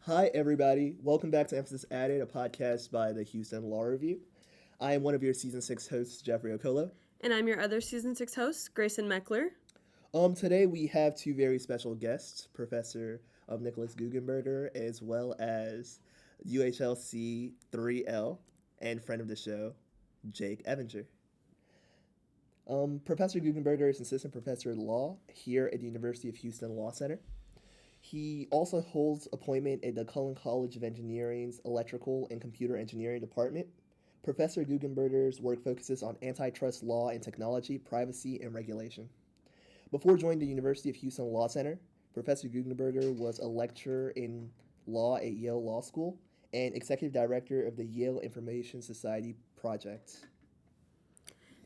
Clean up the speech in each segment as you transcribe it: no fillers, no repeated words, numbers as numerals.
Hi, everybody. Welcome back to Emphasis Added, a podcast by the Houston Law Review. I am one of your Season 6 hosts, Geoffrey Okolo. And I'm your other Season 6 host, Graysen Mechler. Today we have two very special guests, Professor Nikolas Guggenberger, as well as UHLC 3L and friend of the show, Jake Evinger. Professor Guggenberger is Assistant Professor of Law here at the University of Houston Law Center. He also holds appointment in the Cullen College of Engineering's Electrical and Computer Engineering Department. Professor Guggenberger's work focuses on antitrust law and technology, privacy, and regulation. Before joining the University of Houston Law Center, Professor Guggenberger was a lecturer in law at Yale Law School and executive director of the Yale Information Society Project.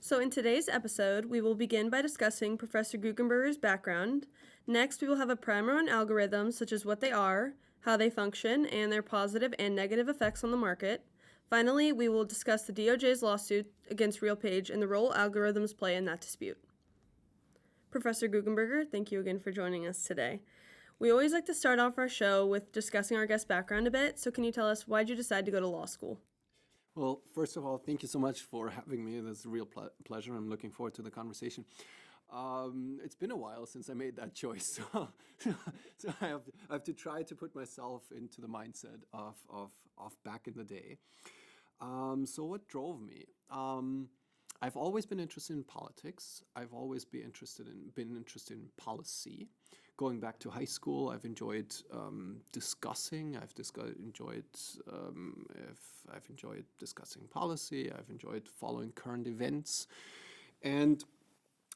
So in today's episode, we will begin by discussing Professor Guggenberger's background. Next, we will have a primer on algorithms, such as what they are, how they function, and their positive and negative effects on the market. Finally, we will discuss the DOJ's lawsuit against RealPage and the role algorithms play in that dispute. Professor Guggenberger, thank you again for joining us today. We always like to start off our show with discussing our guest's background a bit, so can you tell us why did you decide to go to law school? Well, first of all, thank you so much for having me. It's a real pleasure. I'm looking forward to the conversation. It's been a while since I made that choice, so I have to try to put myself into the mindset of back in the day. So what drove me? I've always been interested in politics. I've always been interested in policy. Going back to high school, I've enjoyed discussing. I've enjoyed discussing policy. I've enjoyed following current events. And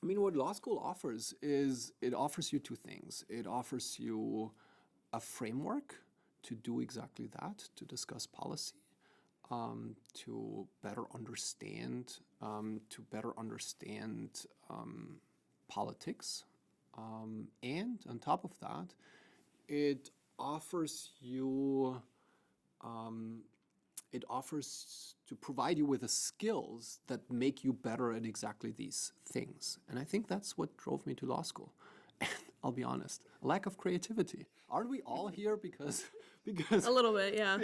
I mean, what law school offers is it offers you two things. It offers you a framework to do exactly that, to discuss policy, to better understand politics. And on top of that, it offers to provide you with the skills that make you better at exactly these things. And I think that's what drove me to law school. And I'll be honest, a lack of creativity. Aren't we all here because A little bit, yeah.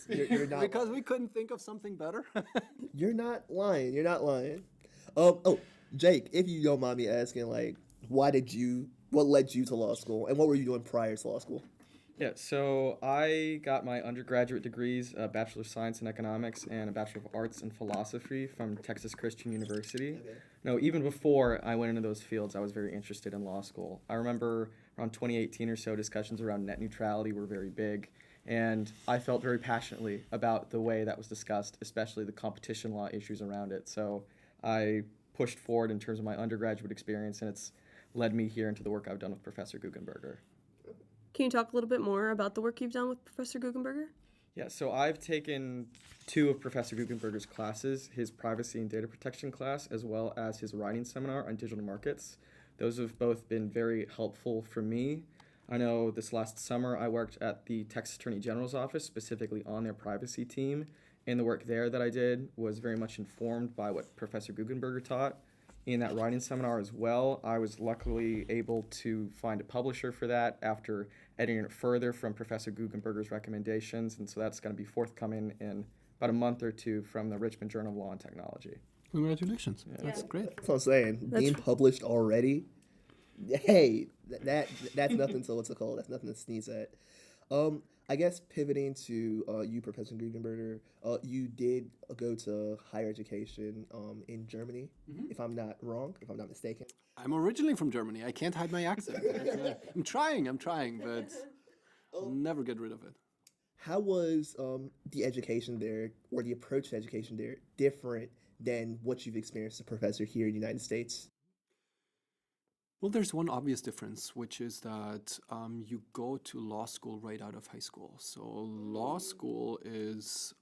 You're not because we couldn't think of something better? You're not lying. Jake, if you don't mind me asking, what led you to law school, and what were you doing prior to law school? Yeah, so I got my undergraduate degrees, a Bachelor of Science in Economics and a Bachelor of Arts in Philosophy from Texas Christian University. Okay. No, even before I went into those fields, I was very interested in law school. I remember around 2018 or so, discussions around net neutrality were very big, and I felt very passionately about the way that was discussed, especially the competition law issues around it. So I pushed forward in terms of my undergraduate experience, and it's led me here into the work I've done with Professor Guggenberger. Can you talk a little bit more about the work you've done with Professor Guggenberger? Yeah, so I've taken two of Professor Guggenberger's classes, his privacy and data protection class, as well as his writing seminar on digital markets. Those have both been very helpful for me. I know this last summer I worked at the Texas Attorney General's office, specifically on their privacy team, and the work there that I did was very much informed by what Professor Guggenberger taught. In that writing seminar as well, I was luckily able to find a publisher for that after editing it further from Professor Guggenberger's recommendations, and so that's going to be forthcoming in about a month or two from the Richmond Journal of Law and Technology. Congratulations. Yeah. That's great. That's what I'm saying. Being published already, hey, that's nothing to that's nothing to sneeze at. I guess pivoting to you, Professor Guggenberger, you did go to higher education in Germany, if I'm not mistaken. I'm originally from Germany. I can't hide my accent. I'm trying, but I'll never get rid of it. How was the education there, or the approach to education there, different than what you've experienced as a professor here in the United States? Well, there's one obvious difference, which is that you go to law school right out of high school. So law school is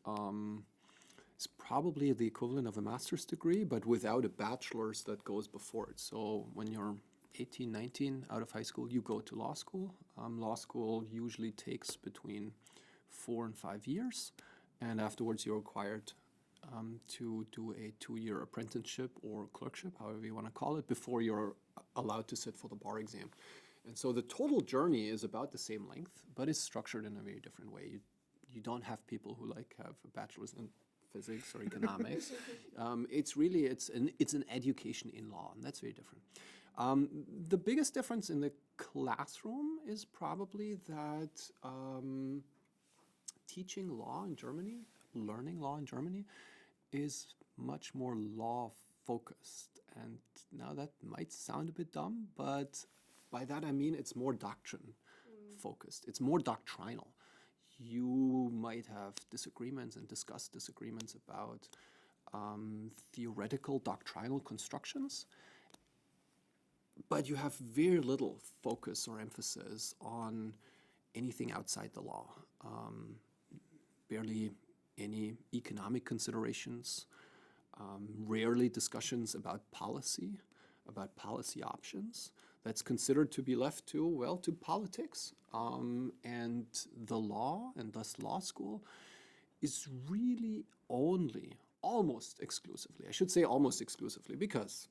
probably the equivalent of a master's degree, but without a bachelor's that goes before it. So when you're 18, 19, out of high school, you go to law school. Law school usually takes between 4 and 5 years, and afterwards you're required to do a 2-year apprenticeship or clerkship, however you want to call it, before you're allowed to sit for the bar exam. And so the total journey is about the same length, but it's structured in a very different way. You don't have people who like have a bachelor's in physics or economics. It's an education in law, and that's very different. The biggest difference in the classroom is probably that teaching law in Germany, learning law in Germany, is much more law focused. And now that might sound a bit dumb, but by that I mean it's more doctrine focused. It's more doctrinal. You might have disagreements and discuss disagreements about theoretical doctrinal constructions, but you have very little focus or emphasis on anything outside the law. Barely any economic considerations, rarely discussions about policy options. That's considered to be left to politics. And the law, and thus law school, is really only, almost exclusively, I should say almost exclusively, because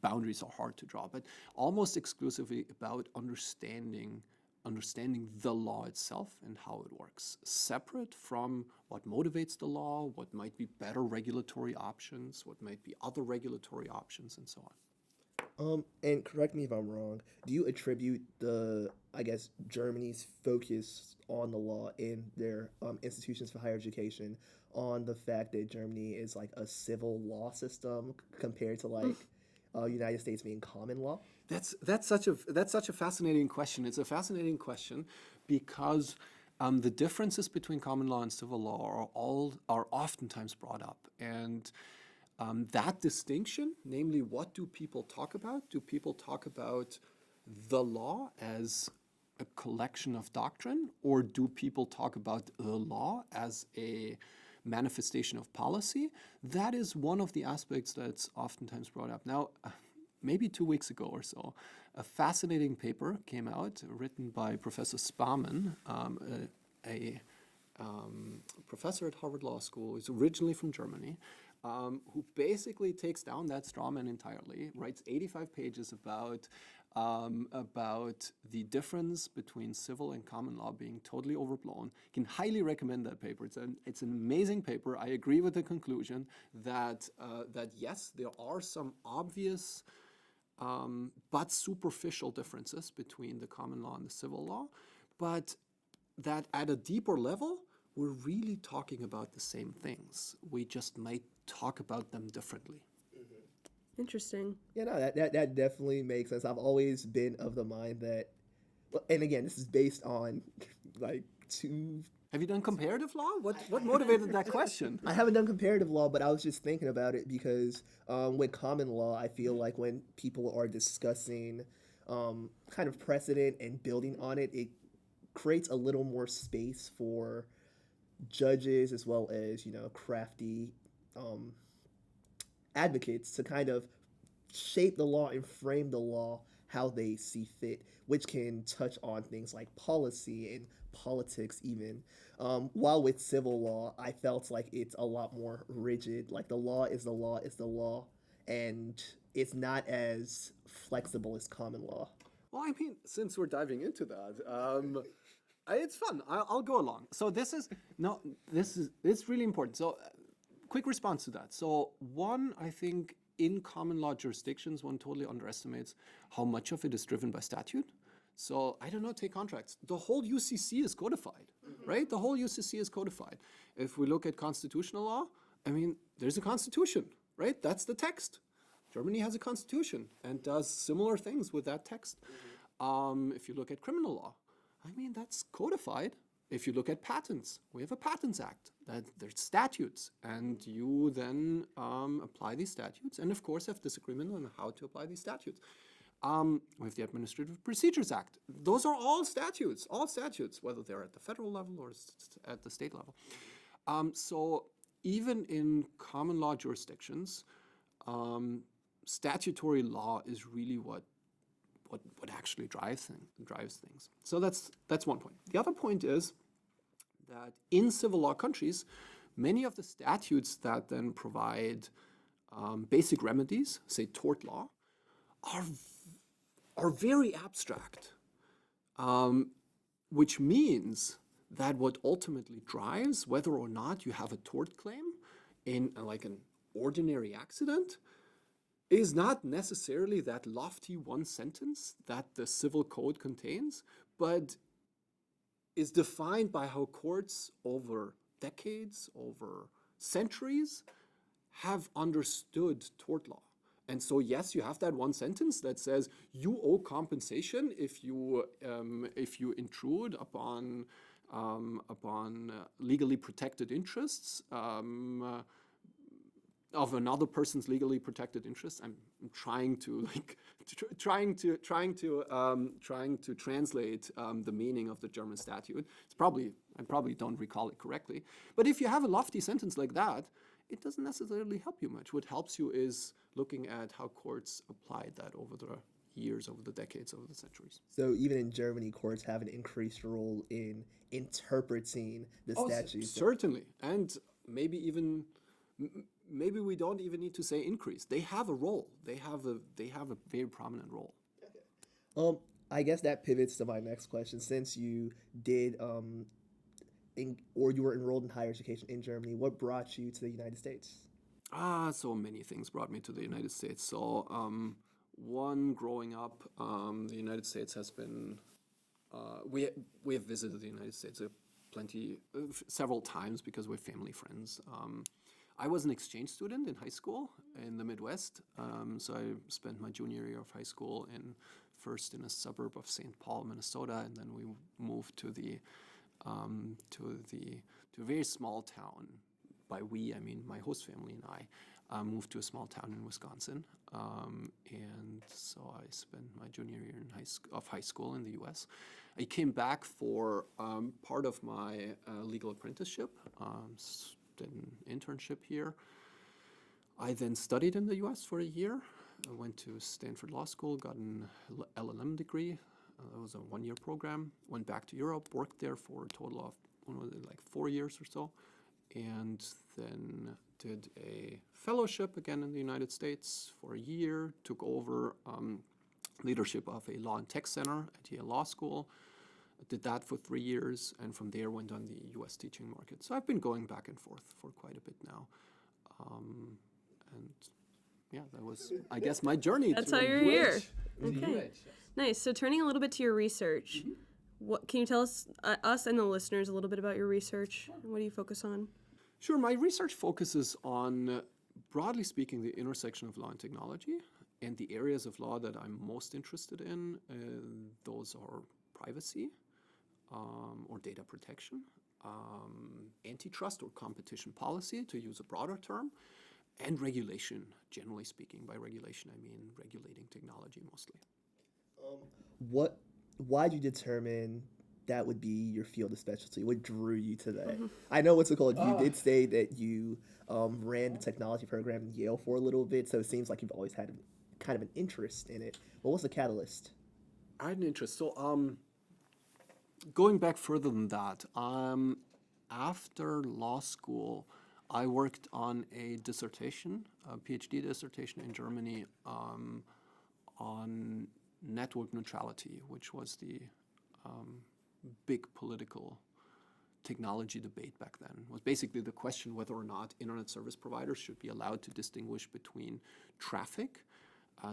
boundaries are hard to draw, but almost exclusively about understanding the law itself and how it works, separate from what motivates the law, what might be better regulatory options, what might be other regulatory options, and so on. And correct me if I'm wrong, do you attribute Germany's focus on the law in their institutions for higher education on the fact that Germany is like a civil law system compared to like United States being common law? That's such a fascinating question. It's a fascinating question because the differences between common law and civil law are oftentimes brought up, and that distinction, namely, what do people talk about? Do people talk about the law as a collection of doctrine, or do people talk about the law as a manifestation of policy? That is one of the aspects that's oftentimes brought up. Now, maybe 2 weeks ago or so, a fascinating paper came out written by Professor Sparman, a professor at Harvard Law School, who's originally from Germany, who basically takes down that straw man entirely, writes 85 pages about the difference between civil and common law being totally overblown. Can highly recommend that paper. It's an amazing paper. I agree with the conclusion that yes, there are some obvious but superficial differences between the common law and the civil law, but that at a deeper level, we're really talking about the same things. We just might talk about them differently. Interesting. Yeah, no, that definitely makes sense. I've always been of the mind that, and again, this is based on like two. Have you done comparative law? What motivated that question? I haven't done comparative law, but I was just thinking about it because with common law, I feel like when people are discussing kind of precedent and building on it, it creates a little more space for judges as well as, crafty advocates to kind of shape the law and frame the law how they see fit, which can touch on things like policy and politics even. While with civil law, I felt like it's a lot more rigid. Like the law is the law is the law, and it's not as flexible as common law. Well, I mean, since we're diving into that, it's fun. I'll go along. So it's really important. So quick response to that. So one, I think in common law jurisdictions, one totally underestimates how much of it is driven by statute. So I don't know, take contracts. The whole UCC is codified, right? The whole UCC is codified. If we look at constitutional law, I mean, there's a constitution, right? That's the text. Germany has a constitution and does similar things with that text. If you look at criminal law, I mean, that's codified. If you look at patents, we have a Patents Act. There's statutes, and you then apply these statutes, and of course have disagreement on how to apply these statutes. We have the Administrative Procedures Act. Those are all statutes, whether they're at the federal level or at the state level. So even in common law jurisdictions, statutory law is really what actually drives things. So that's one point. The other point is that in civil law countries, many of the statutes that then provide basic remedies, say tort law, are are very abstract, which means that what ultimately drives whether or not you have a tort claim in like an ordinary accident is not necessarily that lofty one sentence that the civil code contains, but is defined by how courts over decades, over centuries, have understood tort law. And so, yes, you have that one sentence that says you owe compensation if you intrude upon legally protected interests of another person's legally protected interests. I'm trying to trying to translate the meaning of the German statute. I probably don't recall it correctly. But if you have a lofty sentence like that, it doesn't necessarily help you much. What helps you is looking at how courts applied that over the years, over the decades, over the centuries. So even in Germany, courts have an increased role in interpreting the statute. Certainly, and maybe we don't even need to say increase. They have a role. They have a very prominent role. I guess that pivots to my next question. Since you did or you were enrolled in higher education in Germany, what brought you to the United States? So many things brought me to the United States. So one, growing up, the United States has been. We have visited the United States several times because we're family friends. I was an exchange student in high school in the Midwest, so I spent my junior year of high school first in a suburb of St. Paul, Minnesota, and then we moved to a very small town. By we, I mean my host family and I moved to a small town in Wisconsin, and so I spent my junior year of high school in the U.S. I came back for part of my legal apprenticeship. Did an internship here. I then studied in the U.S. for a year. I went to Stanford Law School, got an LLM degree. That was a one-year program. Went back to Europe, worked there for a total of 4 years or so, and then did a fellowship again in the United States for a year. Took over leadership of a law and tech center at Yale Law School. Did that for 3 years, and from there went on the U.S. teaching market. So I've been going back and forth for quite a bit now. And yeah, that was, I guess, my journey. That's how you're here. Okay. Yes. Nice. So turning a little bit to your research, what can you tell us and the listeners a little bit about your research? What do you focus on? Sure. My research focuses on, broadly speaking, the intersection of law and technology. And the areas of law that I'm most interested in, those are privacy, or data protection, antitrust or competition policy, to use a broader term, and regulation, generally speaking. By regulation, I mean regulating technology mostly. Why did you determine that would be your field of specialty? What drew you to that? I know what's it called. You did say that you ran the technology program in Yale for a little bit, so it seems like you've always had kind of an interest in it. What was the catalyst? I had an interest. So, going back further than that, after law school, I worked on a dissertation, a PhD dissertation in Germany, on network neutrality, which was the big political technology debate back then. It was basically the question whether or not internet service providers should be allowed to distinguish between traffic,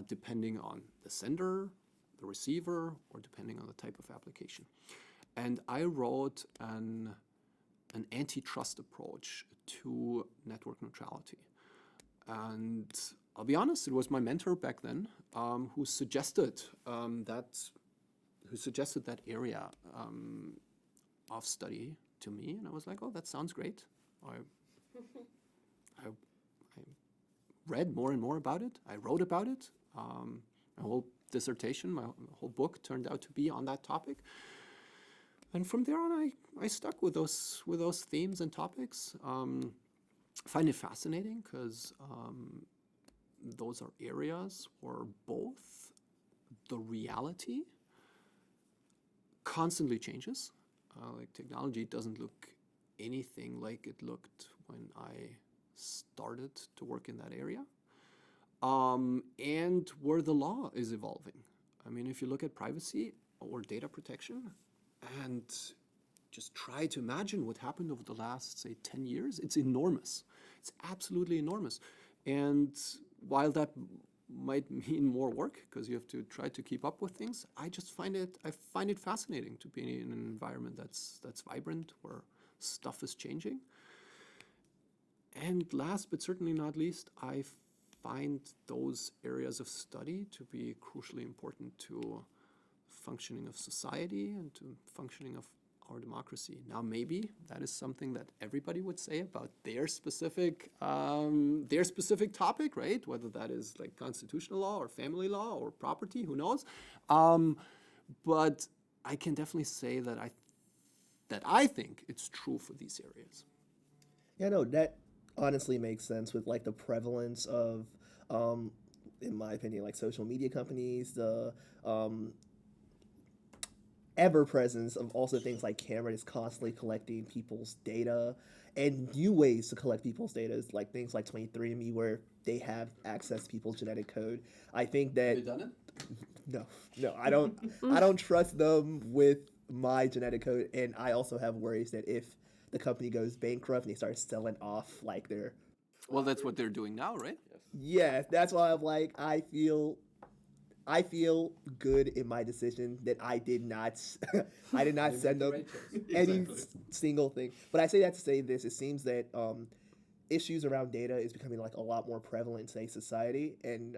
depending on the sender, the receiver, or depending on the type of application. And I wrote an antitrust approach to network neutrality. And I'll be honest, it was my mentor back then who suggested that area of study to me, and I was like, "Oh, that sounds great." I read more and more about it. I wrote about it. My whole dissertation, my whole book turned out to be on that topic. And from there on, I stuck with those themes and topics. Find it fascinating because those are areas where both the reality constantly changes. Like technology doesn't look anything like it looked when I started to work in that area. And where the law is evolving. I mean, if you look at privacy or data protection and just try to imagine what happened over the last, say, 10 years, it's enormous. It's absolutely enormous. And while that might mean more work because you have to try to keep up with things, I find it fascinating to be in an environment that's vibrant, where stuff is changing. And last but certainly not least, I find those areas of study to be crucially important to functioning of society and to functioning of our democracy. Now, maybe that is something that everybody would say about their specific topic, right? Whether that is like constitutional law or family law or property, who knows? But I can definitely say that I think it's true for these areas. Yeah, no, that honestly makes sense with like the prevalence of, in my opinion, like social media companies, the ever presence of also things like cameras constantly collecting people's data and new ways to collect people's data, like things like 23andMe, where they have access to people's genetic code. I think that Have you done it? no, I don't. I don't trust them with my genetic code, and I also have worries that if the company goes bankrupt and they start selling off like their, Well, that's what they're doing now, right? yeah, that's why I'm like, I feel good in my decision that I did not send them any single thing. But I say that to say this: it seems that issues around data is becoming like a lot more prevalent in today's society, and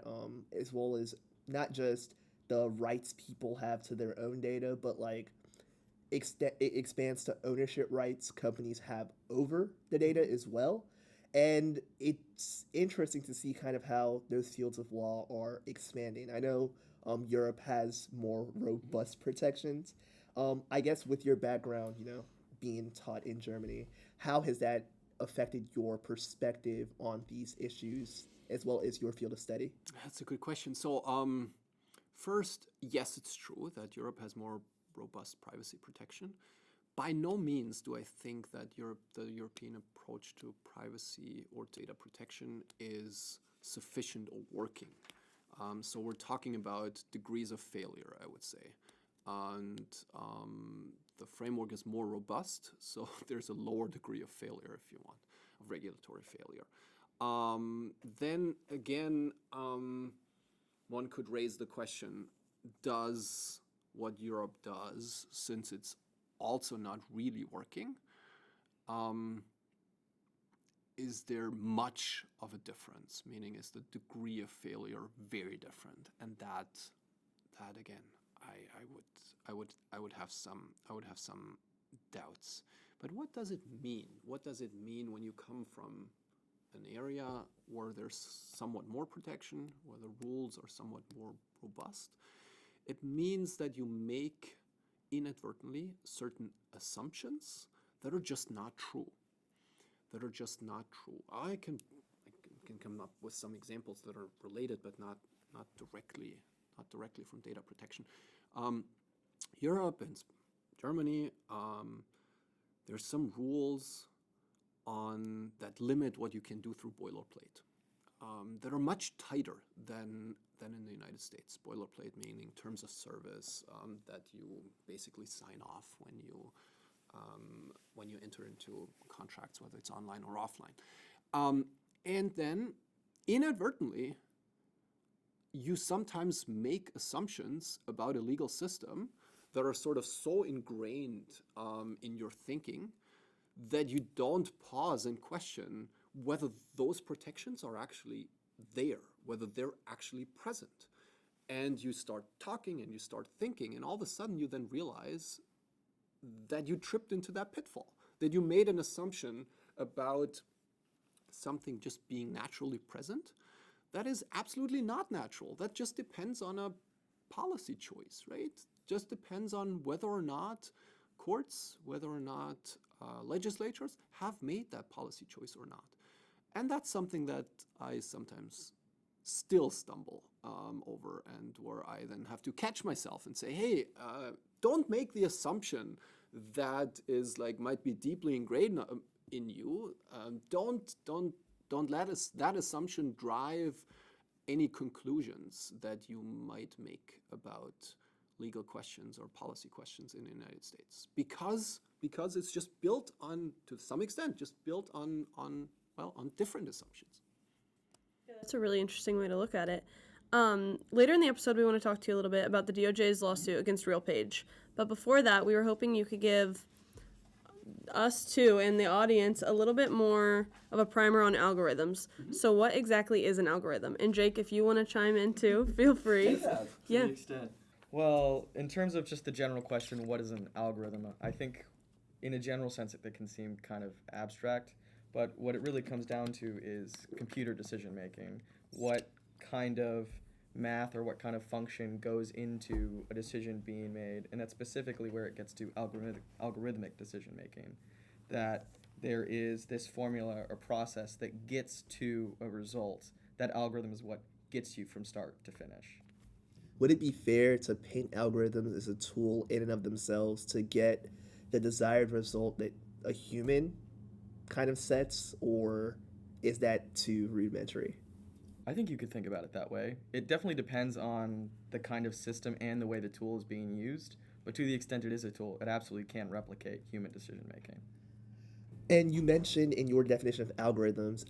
as well as not just the rights people have to their own data, but like it expands to ownership rights companies have over the data as well. And it's interesting to see kind of how those fields of law are expanding. I know Europe has more robust protections. I guess with your background, being taught in Germany, how has that affected your perspective on these issues as well as your field of study? That's a good question. So, first, yes, it's true that Europe has more robust privacy protection. By no means do I think that the European approach to privacy or data protection is sufficient or working. So we're talking about degrees of failure, I would say. And the framework is more robust, so there's a lower degree of failure, if you want, of regulatory failure. Then again, one could raise the question, does what Europe does, since it's also not really working, is there much of a difference? Meaning, is the degree of failure very different? And that again, I would have some doubts. But what does it mean? What does it mean when you come from an area where there's somewhat more protection, where the rules are somewhat more robust? It means that you make inadvertently certain assumptions that are just not true. I can come up with some examples that are related, but not directly from data protection. Europe and Germany, there's some rules that limit what you can do through boilerplate that are much tighter than in the United States. Boilerplate meaning terms of service that you basically sign off when you enter into contracts, whether it's online or offline. And then inadvertently, you sometimes make assumptions about a legal system that are sort of so ingrained in your thinking that you don't pause and question whether those protections are actually there, whether they're actually present. And you start talking and you start thinking, and all of a sudden you then realize that you tripped into that pitfall, that you made an assumption about something just being naturally present. That is absolutely not natural. That just depends on a policy choice, right? Just depends on whether or not courts, whether or not legislatures have made that policy choice or not. And that's something that I sometimes still stumble over, and where I then have to catch myself and say, hey, don't make the assumption that is might be deeply ingrained in you. Don't let that assumption drive any conclusions that you might make about legal questions or policy questions in the United States, because it's just built on, to some extent, just built on different assumptions. Yeah, that's a really interesting way to look at it. Later in the episode, we want to talk to you a little bit about the DOJ's lawsuit against RealPage. But before that, we were hoping you could give us too and the audience a little bit more of a primer on algorithms. So what exactly is an algorithm? And Jake, if you want to chime in too, feel free. To the extent. Well, in terms of just the general question, what is an algorithm? I think in a general sense it can seem kind of abstract, but what it really comes down to is computer decision making. What kind of math or what kind of function goes into a decision being made, and that's specifically where it gets to algorithmic decision making. That there is this formula or process that gets to a result. That algorithm is what gets you from start to finish. Would it be fair to paint algorithms as a tool in and of themselves to get the desired result that a human kind of sets, or is that too rudimentary? I think you could think about it that way. It definitely depends on the kind of system and the way the tool is being used, but to the extent it is a tool, it absolutely can replicate human decision making. And you mentioned in your definition of algorithms,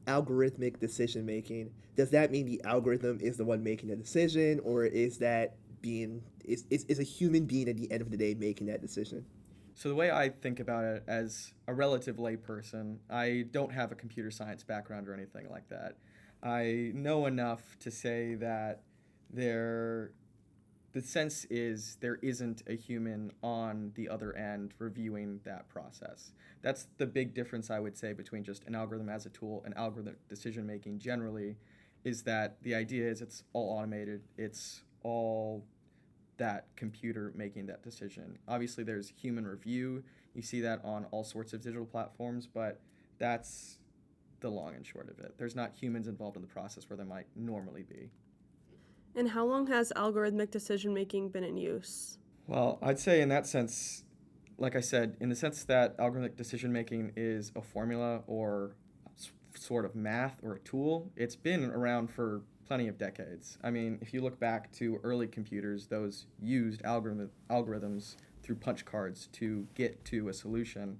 algorithmic decision making. Does that mean the algorithm is the one making the decision, or is that is a human being at the end of the day making that decision? So the way I think about it as a relative layperson, I don't have a computer science background or anything like that. I know enough to say that the sense is there isn't a human on the other end reviewing that process. That's the big difference, I would say, between just an algorithm as a tool and algorithmic decision making generally, is that the idea is it's all automated, it's all that computer making that decision. Obviously there's human review, you see that on all sorts of digital platforms, but that's the long and short of it. There's not humans involved in the process where there might normally be. And how long has algorithmic decision making been in use? Well, I'd say in that sense, like I said, in the sense that algorithmic decision making is a formula or sort of math or a tool, it's been around for plenty of decades. I mean, if you look back to early computers, those used algorithms through punch cards to get to a solution.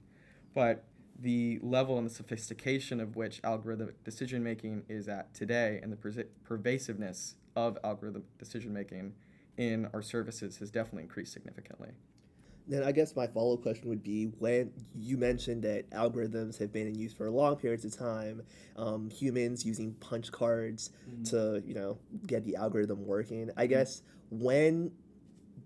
But the level and the sophistication of which algorithmic decision making is at today and the pervasiveness of algorithmic decision making in our services has definitely increased significantly. Then I guess my follow-up question would be, when you mentioned that algorithms have been in use for long periods of time, humans using punch cards to, get the algorithm working. I guess, when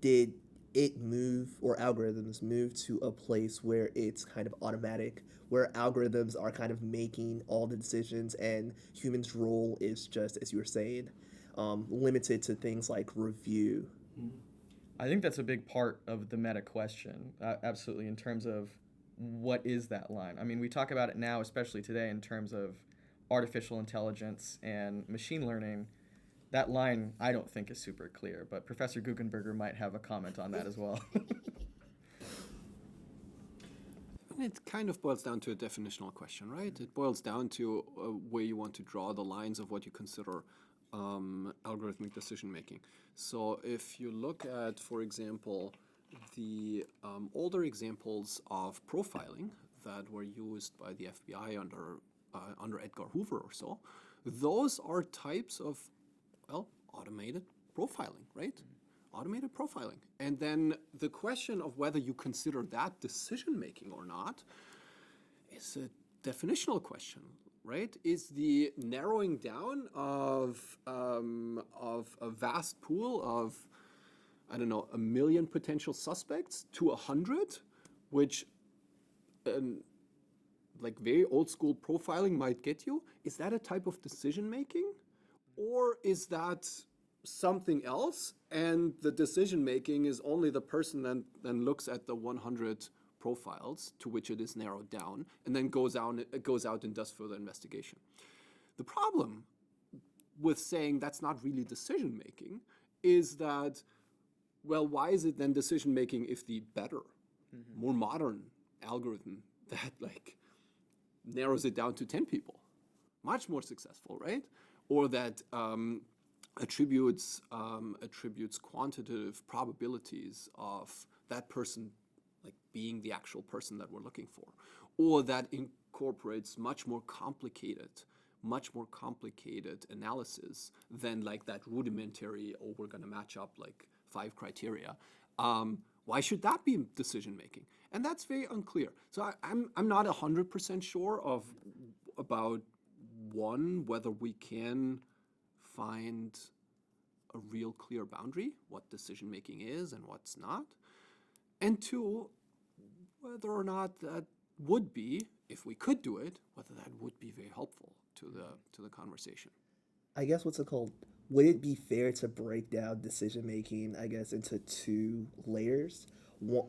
did it move, or algorithms move to a place where it's kind of automatic, where algorithms are kind of making all the decisions and humans' role is just, as you were saying, limited to things like review? I think that's a big part of the meta question, absolutely, in terms of what is that line. I mean, we talk about it now, especially today, in terms of artificial intelligence and machine learning. That line, I don't think, is super clear, but Professor Guggenberger might have a comment on that as well. It kind of boils down to a definitional question, right? It boils down to where you want to draw the lines of what you consider algorithmic decision making. So if you look at, for example, the older examples of profiling that were used by the FBI under Edgar Hoover or so, those are types of, automated profiling, right? Automated profiling. And then the question of whether you consider that decision making or not is a definitional question. Right? Is the narrowing down of a vast pool of, 1 million potential suspects to 100, which like very old school profiling might get you? Is that a type of decision making, or is that something else? And the decision making is only the person then looks at the 100 profiles to which it is narrowed down, and then goes out and does further investigation. The problem with saying that's not really decision making is that, well, why is it then decision making if the better, more modern algorithm that narrows it down to 10 people, much more successful, right? or that attributes quantitative probabilities of that person like being the actual person that we're looking for, or that incorporates much more complicated analysis than like that rudimentary, oh, we're going to match up like 5 criteria. Why should that be decision making? And that's very unclear. So I'm not 100% sure about one, whether we can find a real clear boundary, what decision making is and what's not. And 2, whether or not that would be, if we could do it, whether that would be very helpful to the conversation. I guess what's it called? Would it be fair to break down decision making, I guess, into 2 layers? One,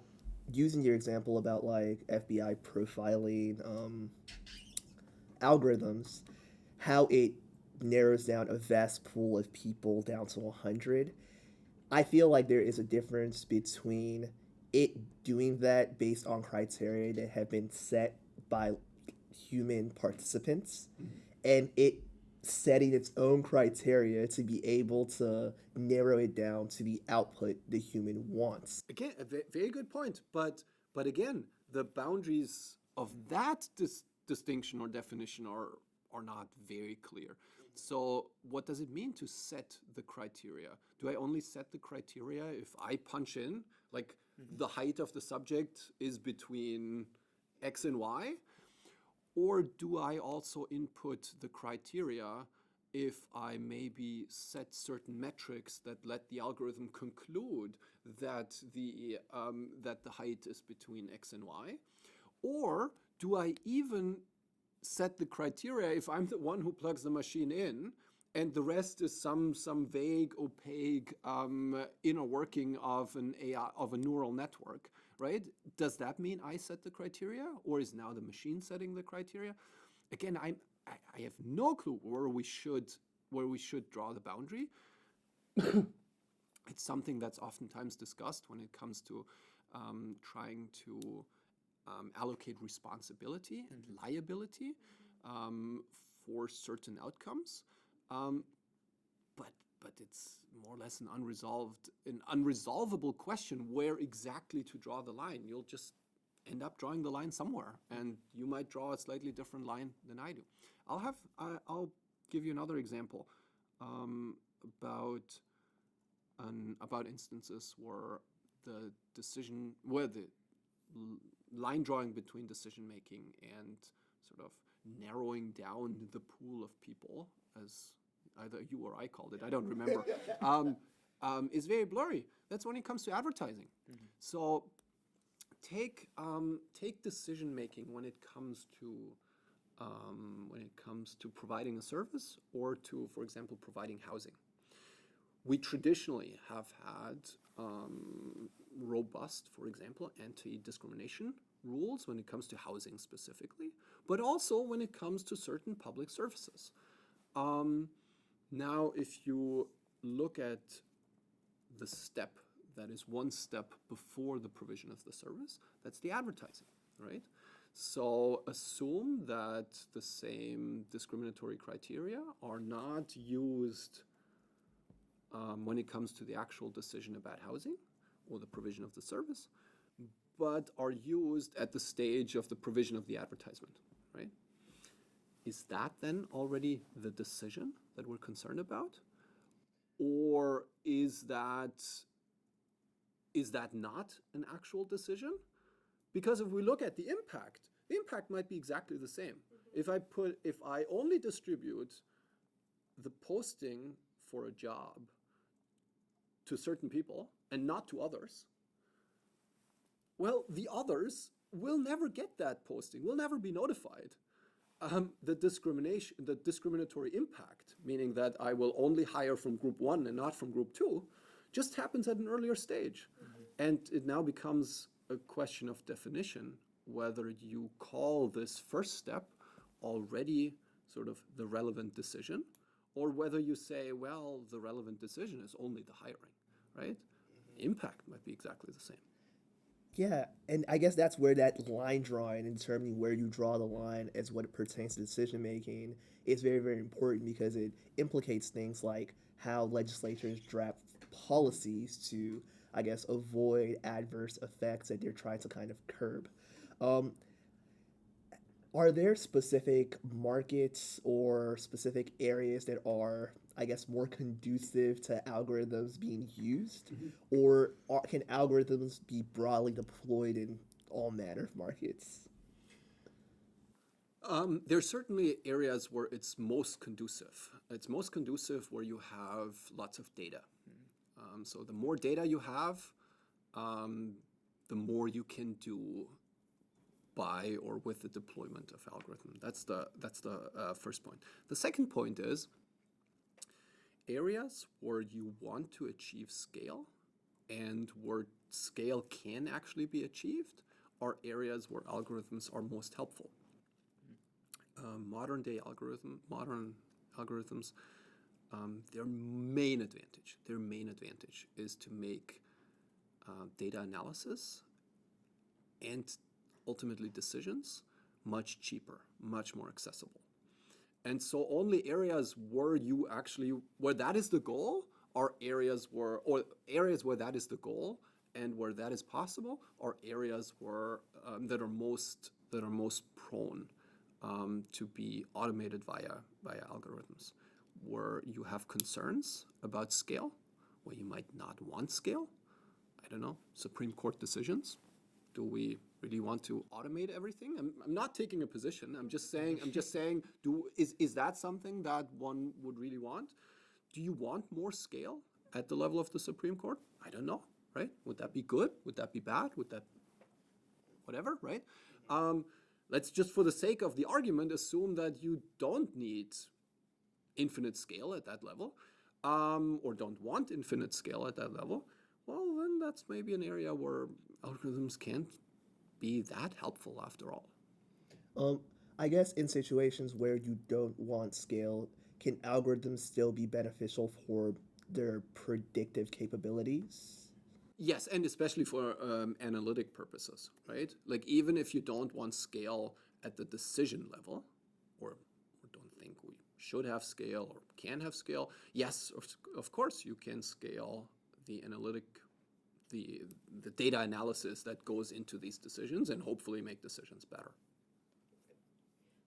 using your example about like FBI profiling algorithms, how it narrows down a vast pool of people down to 100. I feel like there is a difference between it doing that based on criteria that have been set by human participants and it setting its own criteria to be able to narrow it down to the output the human wants. Again, a very good point. But again, the boundaries of that distinction or definition are not very clear. So what does it mean to set the criteria? Do I only set the criteria if I punch in, like the height of the subject is between X and Y? Or do I also input the criteria if I maybe set certain metrics that let the algorithm conclude that the height is between X and Y? Or do I even set the criteria if I'm the one who plugs the machine in and the rest is some vague, opaque inner working of an AI, of a neural network, right? Does that mean I set the criteria, or is now the machine setting the criteria? Again, I have no clue where we should draw the boundary. It's something that's oftentimes discussed when it comes to trying to allocate responsibility and liability for certain outcomes. But it's more or less an unresolvable question where exactly to draw the line. You'll just end up drawing the line somewhere, and you might draw a slightly different line than I do. I'll give you another example about instances where the line drawing between decision making and sort of narrowing down the pool of people, as either you or I called it, I don't remember, is very blurry. That's when it comes to advertising. So take decision making when it comes to providing a service or to, for example, providing housing. We traditionally have had robust, for example, anti-discrimination rules when it comes to housing specifically, but also when it comes to certain public services. Now, if you look at the step that is one step before the provision of the service, that's the advertising, right? So assume that the same discriminatory criteria are not used when it comes to the actual decision about housing or the provision of the service, but are used at the stage of the provision of the advertisement, right? Is that then already the decision that we're concerned about? Or is that not an actual decision? Because if we look at the impact might be exactly the same. If I only distribute the posting for a job to certain people and not to others, well, the others will never get that posting, will never be notified. The discriminatory impact, meaning that I will only hire from group 1 and not from group 2, just happens at an earlier stage. And it now becomes a question of definition, whether you call this first step already sort of the relevant decision, or whether you say, well, the relevant decision is only the hiring, right? Impact might be exactly the same. Yeah, and I guess that's where that line drawing and determining where you draw the line as what it pertains to decision making is very, very important because it implicates things like how legislatures draft policies to, I guess, avoid adverse effects that they're trying to kind of curb. Um, are there specific markets or specific areas that are, I guess, more conducive to algorithms being used? Or can algorithms be broadly deployed in all manner of markets? There's certainly areas where it's most conducive. It's most conducive where you have lots of data. So the more data you have, the more you can do by or with the deployment of algorithm. That's the first point. The second point is areas where you want to achieve scale and where scale can actually be achieved are areas where algorithms are most helpful. Modern algorithms, their main advantage is to make data analysis and ultimately decisions much cheaper, much more accessible. And so only areas where where that is the goal are areas where that is the goal and where that is possible are areas where that are most prone to be automated via algorithms. Where you have concerns about scale, where you might not want scale, I don't know, Supreme Court decisions. Do we really want to automate everything? I'm not taking a position. I'm just saying. Is that something that one would really want? Do you want more scale at the level of the Supreme Court? I don't know. Right? Would that be good? Would that be bad? Would that whatever? Right? Let's just, for the sake of the argument, assume that you don't need infinite scale at that level, or don't want infinite scale at that level. Well, then that's maybe an area where algorithms can't be that helpful after all. I guess in situations where you don't want scale, can algorithms still be beneficial for their predictive capabilities? Yes, and especially for analytic purposes, right? Like even if you don't want scale at the decision level, or don't think we should have scale or can have scale, yes, of course you can scale the data analysis that goes into these decisions and hopefully make decisions better.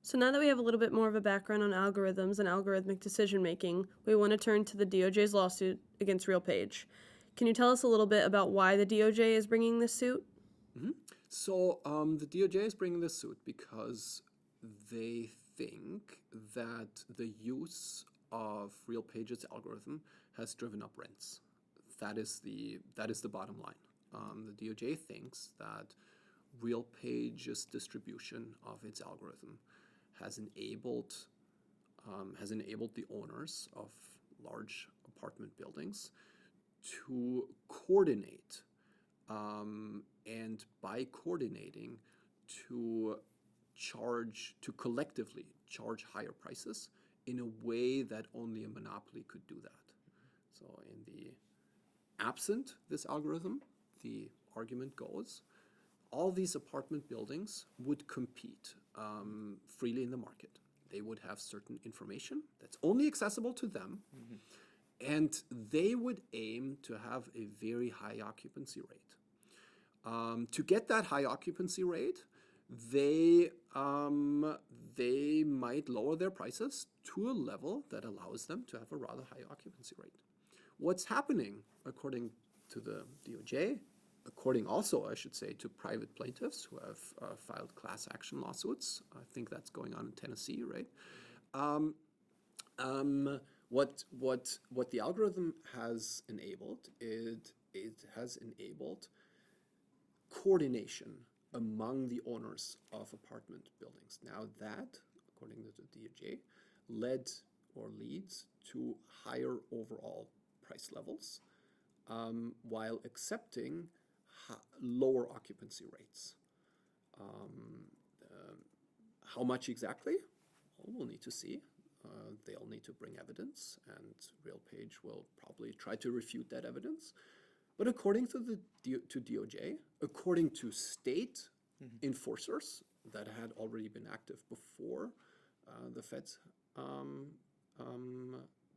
So now that we have a little bit more of a background on algorithms and algorithmic decision making, we want to turn to the DOJ's lawsuit against RealPage. Can you tell us a little bit about why the DOJ is bringing this suit? So the DOJ is bringing this suit because they think that the use of RealPage's algorithm has driven up rents. That is the bottom line. The DOJ thinks that RealPage's distribution of its algorithm has enabled the owners of large apartment buildings to coordinate, and by coordinating, to collectively charge higher prices in a way that only a monopoly could do that. So absent this algorithm, the argument goes, all these apartment buildings would compete freely in the market. They would have certain information that's only accessible to them, and they would aim to have a very high occupancy rate. To get that high occupancy rate, they might lower their prices to a level that allows them to have a rather high occupancy rate. What's happening, according to the DOJ, according also, I should say, to private plaintiffs who have filed class action lawsuits, I think that's going on in Tennessee, right? What the algorithm has enabled, it has enabled coordination among the owners of apartment buildings. Now that, according to the DOJ, leads to higher overall price levels, while accepting lower occupancy rates. How much exactly? Well, we'll need to see. They'll need to bring evidence, and RealPage will probably try to refute that evidence. But according to DOJ, according to state enforcers that had already been active before the feds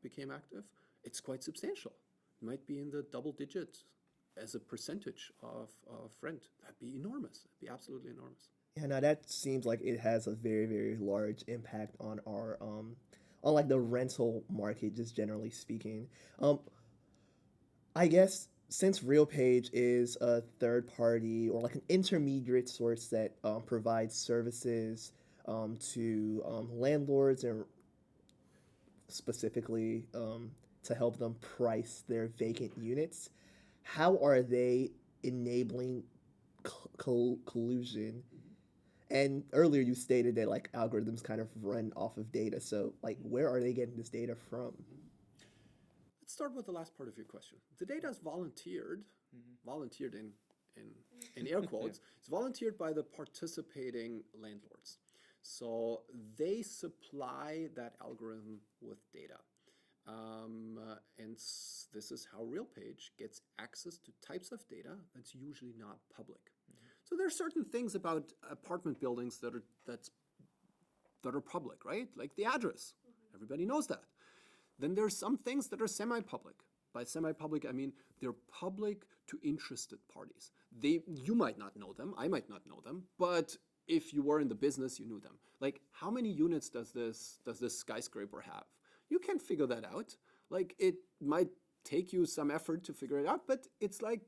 became active, it's quite substantial. It might be in the double digits as a percentage of rent. That'd be enormous. That'd be absolutely enormous. Yeah, now that seems like it has a very, very large impact on our on like the rental market, just generally speaking. I guess since RealPage is a third party or like an intermediate source that provides services to landlords and specifically to help them price their vacant units, how are they enabling collusion? And earlier you stated that like algorithms kind of run off of data. So like where are they getting this data from? Let's start with the last part of your question. The data is volunteered in air quotes, it's volunteered by the participating landlords. So they supply that algorithm with data. This is how RealPage gets access to types of data that's usually not public. So there are certain things about apartment buildings that are public, right? Like the address. Everybody knows that. Then there's some things that are semi-public. By semi-public, I mean they're public to interested parties. You might not know them, I might not know them, but if you were in the business, you knew them. Like, how many units does this skyscraper have? You can figure that out. Like, it might take you some effort to figure it out, but it's like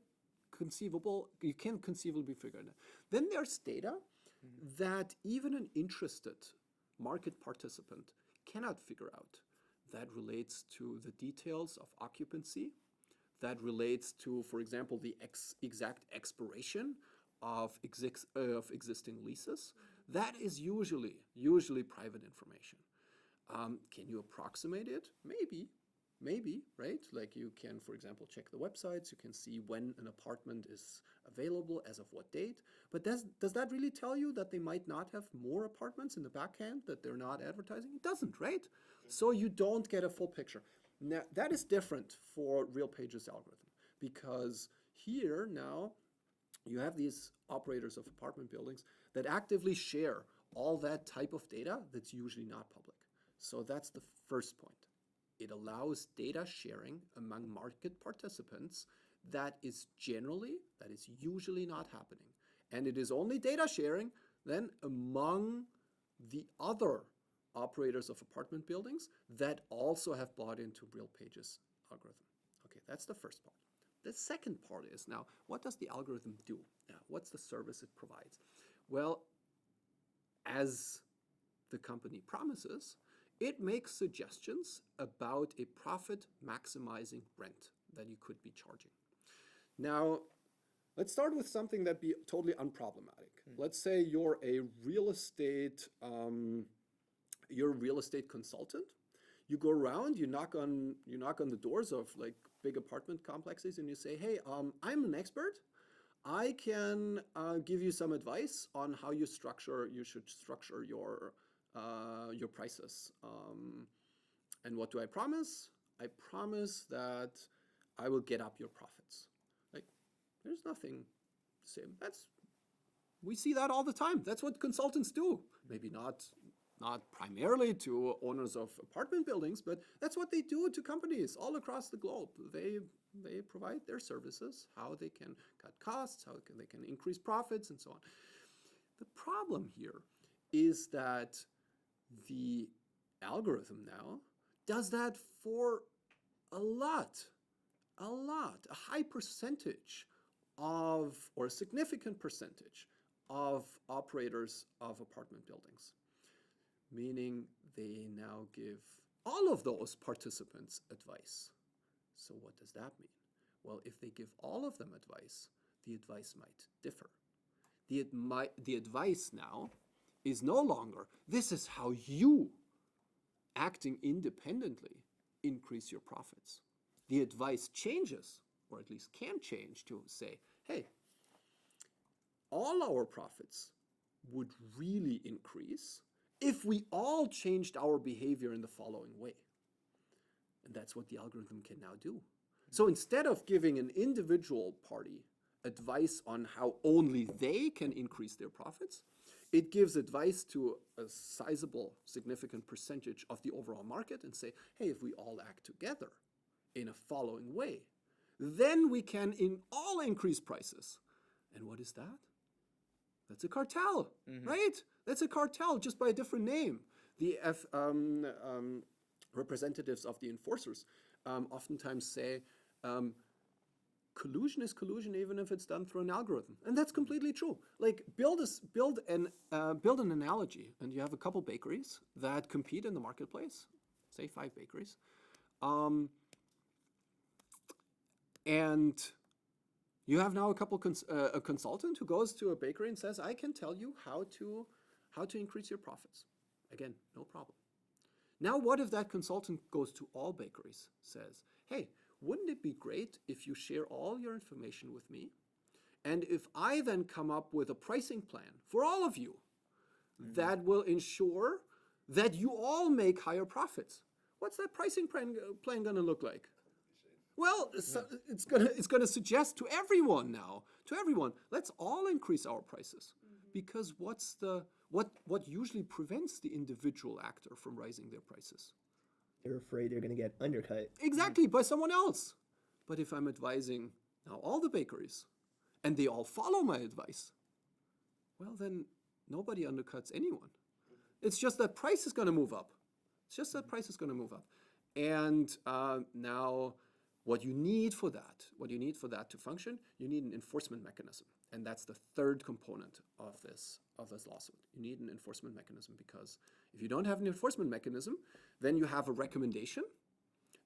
conceivable. You can conceivably figure it out. Then there's data that even an interested market participant cannot figure out. That relates to the details of occupancy. That relates to, for example, the exact expiration of existing leases. That is usually private information. Can you approximate it? Maybe, right? Like you can, for example, check the websites. You can see when an apartment is available, as of what date. But does that really tell you that they might not have more apartments in the backhand that they're not advertising? It doesn't, right? So you don't get a full picture. Now, that is different for RealPage's algorithm because here now you have these operators of apartment buildings that actively share all that type of data that's usually not public. So that's the first point. It allows data sharing among market participants that is usually not happening. And it is only data sharing then among the other operators of apartment buildings that also have bought into RealPage's algorithm. Okay, that's the first part. The second part is now, what does the algorithm do? Now, what's the service it provides? Well, as the company promises, it makes suggestions about a profit maximizing rent that you could be charging. Now, let's start with something that'd be totally unproblematic. Let's say you're a real estate consultant. You go around, you knock on the doors of like big apartment complexes, and you say, "Hey, I'm an expert. I can give you some advice on how you should structure your prices. And what do I promise? I promise that I will get up your profits." Like, there's nothing to say. We see that all the time. That's what consultants do. Maybe not primarily to owners of apartment buildings, but that's what they do to companies all across the globe. They provide their services, how they can cut costs, how they can increase profits, and so on. The problem here is that the algorithm now does that for a high percentage or a significant percentage of operators of apartment buildings. Meaning they now give all of those participants advice. So what does that mean? Well, if they give all of them advice, the advice might differ. The advice now is no longer, this is how you, acting independently, increase your profits. The advice changes, or at least can change, to say, hey, all our profits would really increase if we all changed our behavior in the following way. And that's what the algorithm can now do. So instead of giving an individual party advice on how only they can increase their profits, it gives advice to a sizable, significant percentage of the overall market and say, hey, if we all act together in a following way, then we can all increase prices. And what is that? That's a cartel, right? That's a cartel, just by a different name. The representatives of the enforcers oftentimes say, collusion is collusion even if it's done through an algorithm. And that's completely true. Like build an analogy, and you have a couple bakeries that compete in the marketplace, say 5 bakeries. And you have now a consultant who goes to a bakery and says, I can tell you how to increase your profits. Again, no problem. Now, what if that consultant goes to all bakeries, says, hey, wouldn't it be great if you share all your information with me? And if I then come up with a pricing plan for all of you that will ensure that you all make higher profits. What's that pricing plan going to look like? Well, it's gonna suggest to everyone now, let's all increase our prices. Because what usually prevents the individual actor from raising their prices? They're afraid they're going to get undercut. Exactly, by someone else. But if I'm advising now all the bakeries, and they all follow my advice, well then nobody undercuts anyone. It's just that price is going to move up. And now what you need for that to function, you need an enforcement mechanism. And that's the third component of this lawsuit. You need an enforcement mechanism, because if you don't have an enforcement mechanism, then you have a recommendation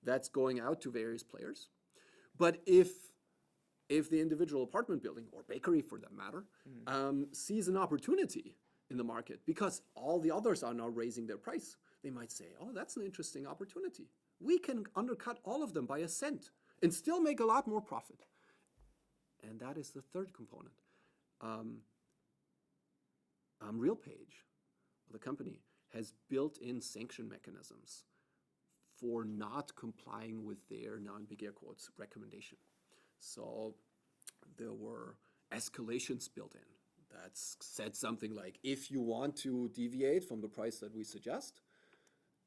that's going out to various players. But if the individual apartment building, or bakery for that matter, sees an opportunity in the market, because all the others are now raising their price, they might say, oh, that's an interesting opportunity. We can undercut all of them by a cent and still make a lot more profit. And that is the third component. RealPage, the company, has built-in sanction mechanisms for not complying with their, now in big air quotes, recommendation. So there were escalations built in that said something like, if you want to deviate from the price that we suggest,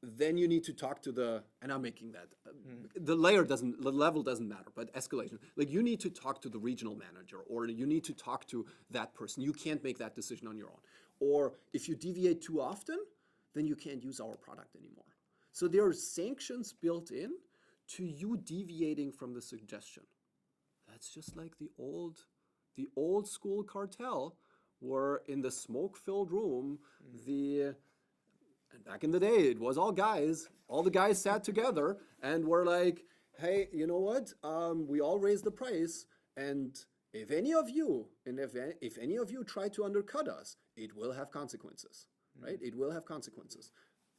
then you need to talk to the, and I'm making that, the level doesn't matter, but escalation. Like, you need to talk to the regional manager, or you need to talk to that person. You can't make that decision on your own. Or if you deviate too often, then you can't use our product anymore. So there are sanctions built in to you deviating from the suggestion. That's just like the old school cartel, where in the smoke-filled room, and back in the day, it was all guys. All the guys sat together and were like, hey, you know what? We all raised the price, and if any of you try to undercut us, it will have consequences, right? It will have consequences.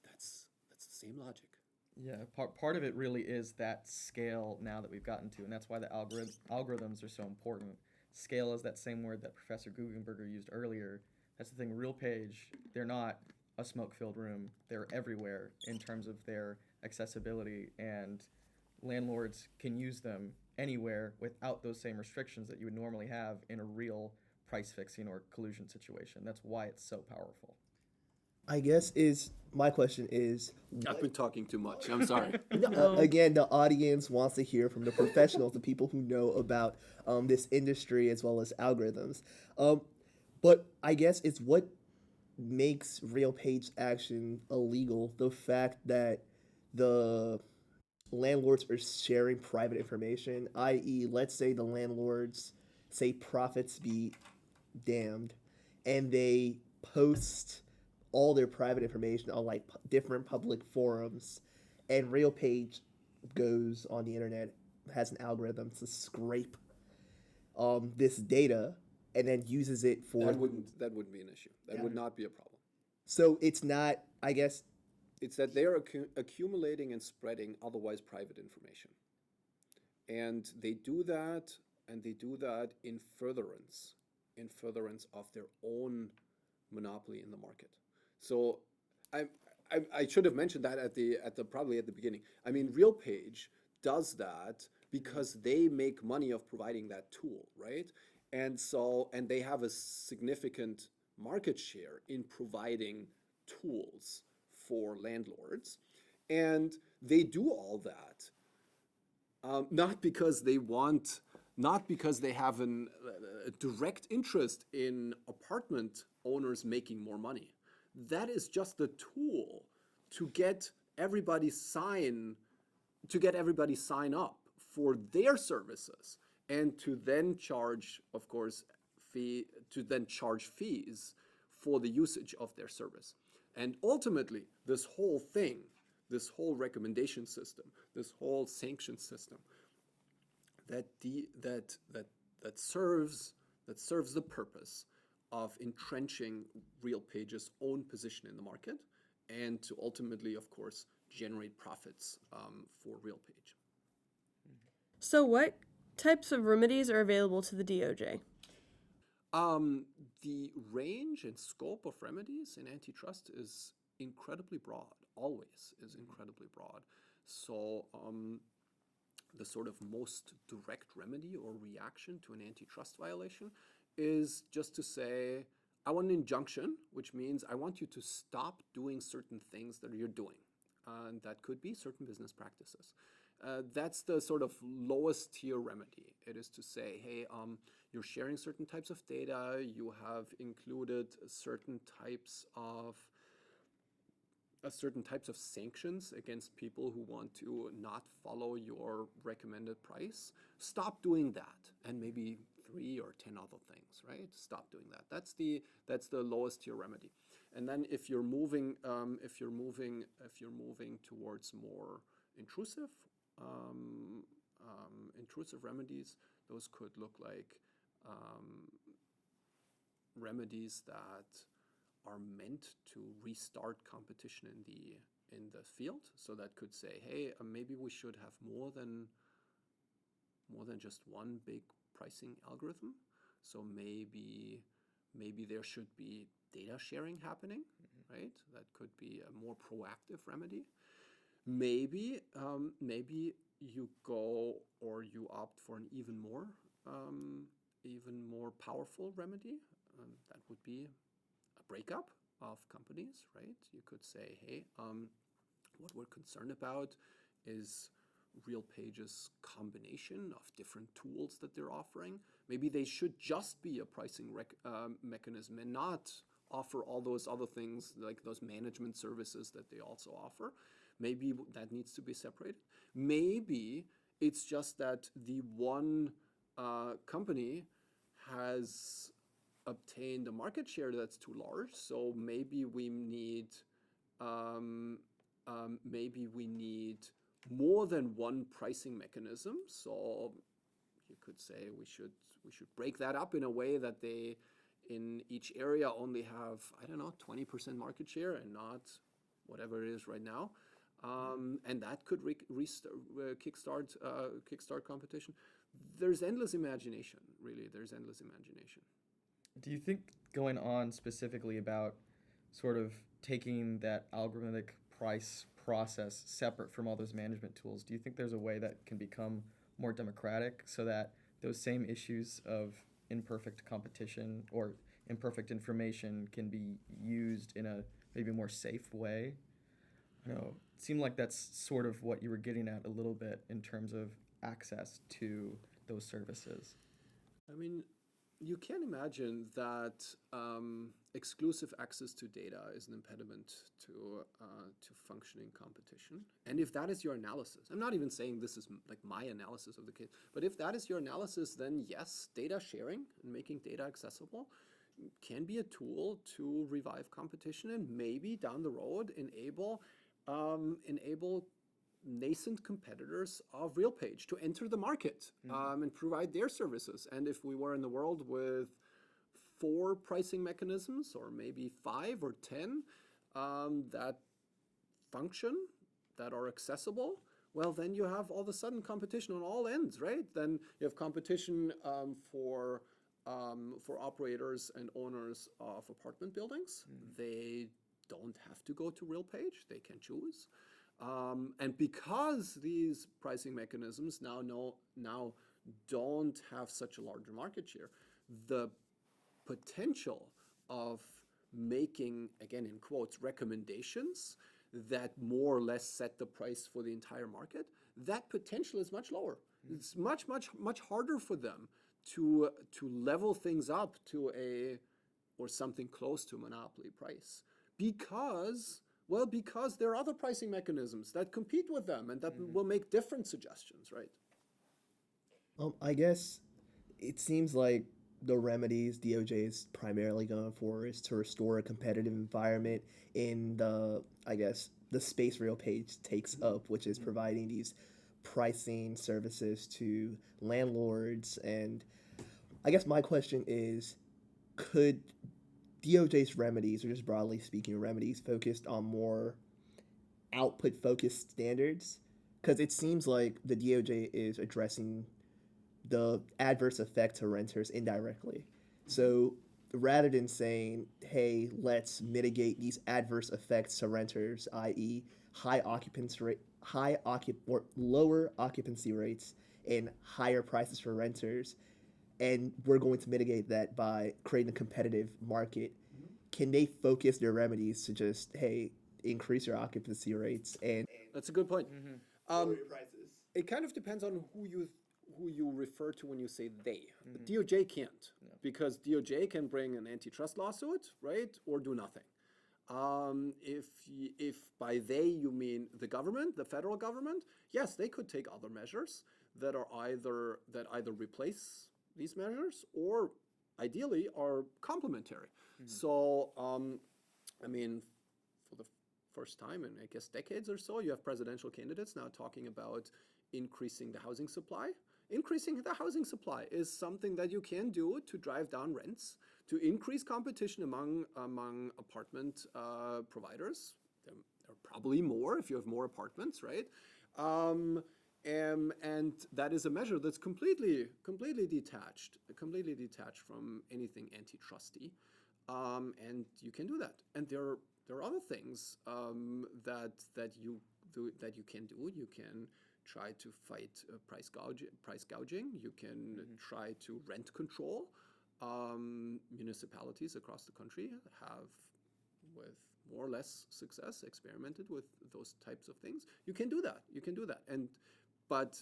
That's the same logic. Yeah, part of it really is that scale now that we've gotten to, and that's why the algorithms are so important. Scale is that same word that Professor Guggenberger used earlier. That's the thing, RealPage, they're not a smoke-filled room. They're everywhere in terms of their accessibility, and landlords can use them anywhere without those same restrictions that you would normally have in a real price fixing or collusion situation. That's why it's so powerful. I guess my question is... I've been talking too much. I'm sorry. Again, the audience wants to hear from the professionals, the people who know about this industry as well as algorithms. But I guess it's what makes RealPage action illegal, the fact that the landlords are sharing private information, i.e., let's say the landlords say profits be damned, and they post all their private information on like different public forums, and RealPage goes on the internet, has an algorithm to scrape this data and then uses it for... That wouldn't be an issue. That would not be a problem. So it's not, I guess... It's that they're accumulating and spreading otherwise private information. And they do that in furtherance of their own monopoly in the market. So I should have mentioned that probably at the beginning. I mean, RealPage does that because they make money of providing that tool, right? And they have a significant market share in providing tools for landlords. And they do all that, not because they have a direct interest in apartment owners making more money. That is just the tool to get everybody sign up for their services, and to then charge, of course, fees for the usage of their service. And ultimately, this whole thing, this whole recommendation system, this whole sanction system, that serves the purpose of entrenching RealPage's own position in the market, and to ultimately, of course, generate profits for RealPage. So what types of remedies are available to the DOJ? The range and scope of remedies in antitrust is incredibly broad, always is incredibly broad. So the sort of most direct remedy or reaction to an antitrust violation is just to say, I want an injunction, which means I want you to stop doing certain things that you're doing. And that could be certain business practices. That's the sort of lowest tier remedy. It is to say, hey, you're sharing certain types of data, you have included certain types of sanctions against people who want to not follow your recommended price. Stop doing that, and maybe 3 or 10 other things, right? Stop doing that. That's the lowest tier remedy. And then if you're moving towards more intrusive remedies, those could look like remedies that are meant to restart competition in the field. So that could say, hey, maybe we should have more than just one big pricing algorithm. So maybe there should be data sharing happening, right? That could be a more proactive remedy. Maybe you go or you opt for an even more powerful remedy. That would be a breakup of companies, right? You could say, hey, what we're concerned about is RealPage's combination of different tools that they're offering. Maybe they should just be a pricing mechanism and not offer all those other things like those management services that they also offer. Maybe that needs to be separated. Maybe it's just that the one company has obtained a market share that's too large. So maybe we need more than one pricing mechanism. So you could say we should break that up in a way that they in each area only have, 20% market share and not whatever it is right now. And that could kickstart competition. There's endless imagination, really. There's endless imagination. Do you think, going on specifically about sort of taking that algorithmic price process separate from all those management tools, do you think there's a way that can become more democratic so that those same issues of imperfect competition or imperfect information can be used in a maybe more safe way? I know it seemed like that's sort of what you were getting at a little bit in terms of access to those services. I mean, you can imagine that exclusive access to data is an impediment to functioning competition. And if that is your analysis, I'm not even saying this is like my analysis of the case, but if that is your analysis, then yes, data sharing and making data accessible can be a tool to revive competition and maybe down the road enable nascent competitors of RealPage to enter the market and provide their services. And if we were in the world with 4 pricing mechanisms or maybe 5 or 10 that function, that are accessible, well, then you have all of a sudden competition on all ends, right? Then you have competition for operators and owners of apartment buildings. They don't have to go to RealPage. They can choose. And because these pricing mechanisms now don't have such a larger market share, the potential of making, again in quotes, recommendations that more or less set the price for the entire market, that potential is much lower. It's much harder for them to level things up to a or something close to monopoly price because there are other pricing mechanisms that compete with them and that will make different suggestions, right? I guess it seems like the remedies DOJ is primarily going for is to restore a competitive environment in the space RealPage takes up, which is providing these pricing services to landlords. And I guess my question is, could DOJ's remedies, or just broadly speaking, remedies focused on more output focused standards? Because it seems like the DOJ is addressing the adverse effect to renters indirectly. So rather than saying, hey, let's mitigate these adverse effects to renters, i.e., lower occupancy rates and higher prices for renters, and we're going to mitigate that by creating a competitive market, can they focus their remedies to just, hey, increase your occupancy rates and That's a good point. lower your prices? It kind of depends on who you refer to when you say they. DOJ can't, because DOJ can bring an antitrust lawsuit, right, or do nothing. If by they you mean the government, the federal government, yes, they could take other measures that either replace these measures or ideally are complementary. So, I mean, for the first time in, I guess, decades or so, you have presidential candidates now talking about increasing the housing supply. Increasing the housing supply is something that you can do to drive down rents, to increase competition among apartment providers. There are probably more if you have more apartments, right? And that is a measure that's completely detached from anything antitrusty. And you can do that. And there are other things that you can do. You can try to fight price gouging. You can try to rent control. Municipalities across the country have, with more or less success, experimented with those types of things. You can do that. But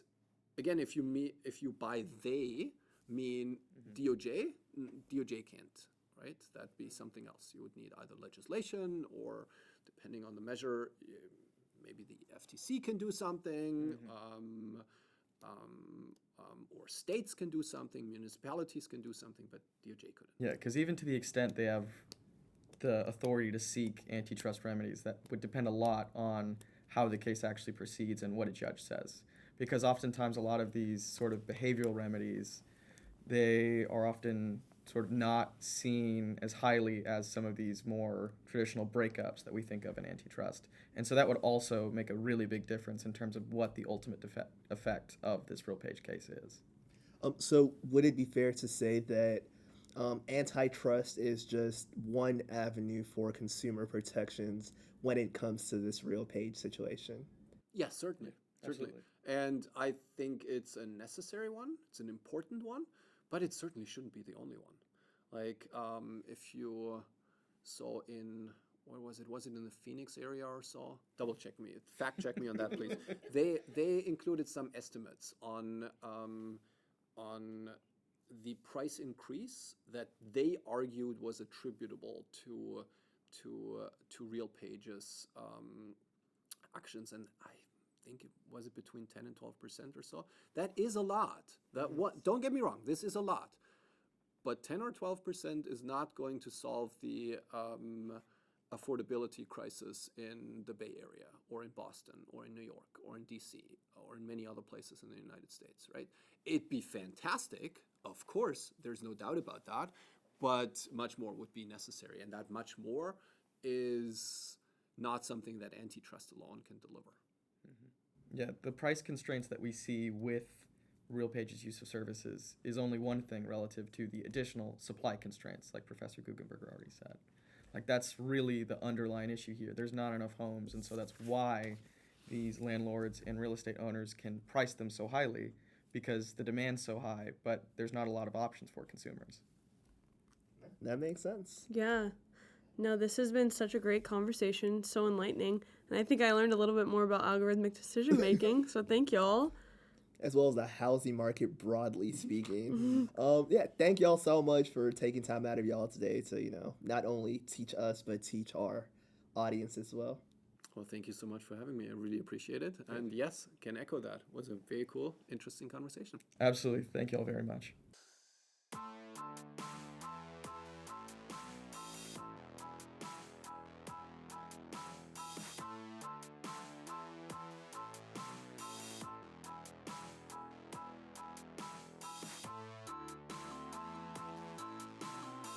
again, if you by they mean DOJ, DOJ can't, right? That'd be something else. You would need either legislation or, depending on the measure, maybe the FTC can do something, or states can do something, municipalities can do something, but DOJ couldn't. Yeah, because even to the extent they have the authority to seek antitrust remedies, that would depend a lot on how the case actually proceeds and what a judge says. Because oftentimes a lot of these sort of behavioral remedies, they are often sort of not seen as highly as some of these more traditional breakups that we think of in antitrust. And so that would also make a really big difference in terms of what the ultimate effect of this RealPage case is. So would it be fair to say that antitrust is just one avenue for consumer protections when it comes to this RealPage situation? Yes, certainly. Absolutely. And I think it's a necessary one. It's an important one. But it certainly shouldn't be the only one. Like, if you saw in, where was it? Was it in the Phoenix area or so? Fact check me on that, please. They included some estimates on the price increase that they argued was attributable to RealPage's actions, and I think was it between 10 and 12% or so. That is a lot. Don't get me wrong, this is a lot. But 10 or 12% is not going to solve the affordability crisis in the Bay Area or in Boston or in New York or in DC or in many other places in the United States, right? It'd be fantastic, of course, there's no doubt about that, but much more would be necessary, and that much more is not something that antitrust alone can deliver. Yeah, the price constraints that we see with RealPage's use of services is only one thing relative to the additional supply constraints, like Professor Guggenberger already said. Like, that's really the underlying issue here. There's not enough homes, and so that's why these landlords and real estate owners can price them so highly because the demand's so high, but there's not a lot of options for consumers. That makes sense. Yeah. No, this has been such a great conversation, so enlightening. And I think I learned a little bit more about algorithmic decision making, so thank y'all. As well as the housing market broadly speaking. Yeah, thank y'all so much for taking time out of y'all today to, not only teach us, but teach our audience as well. Well, thank you so much for having me. I really appreciate it. And yes, can echo that. It was a very cool, interesting conversation. Absolutely. Thank you all very much.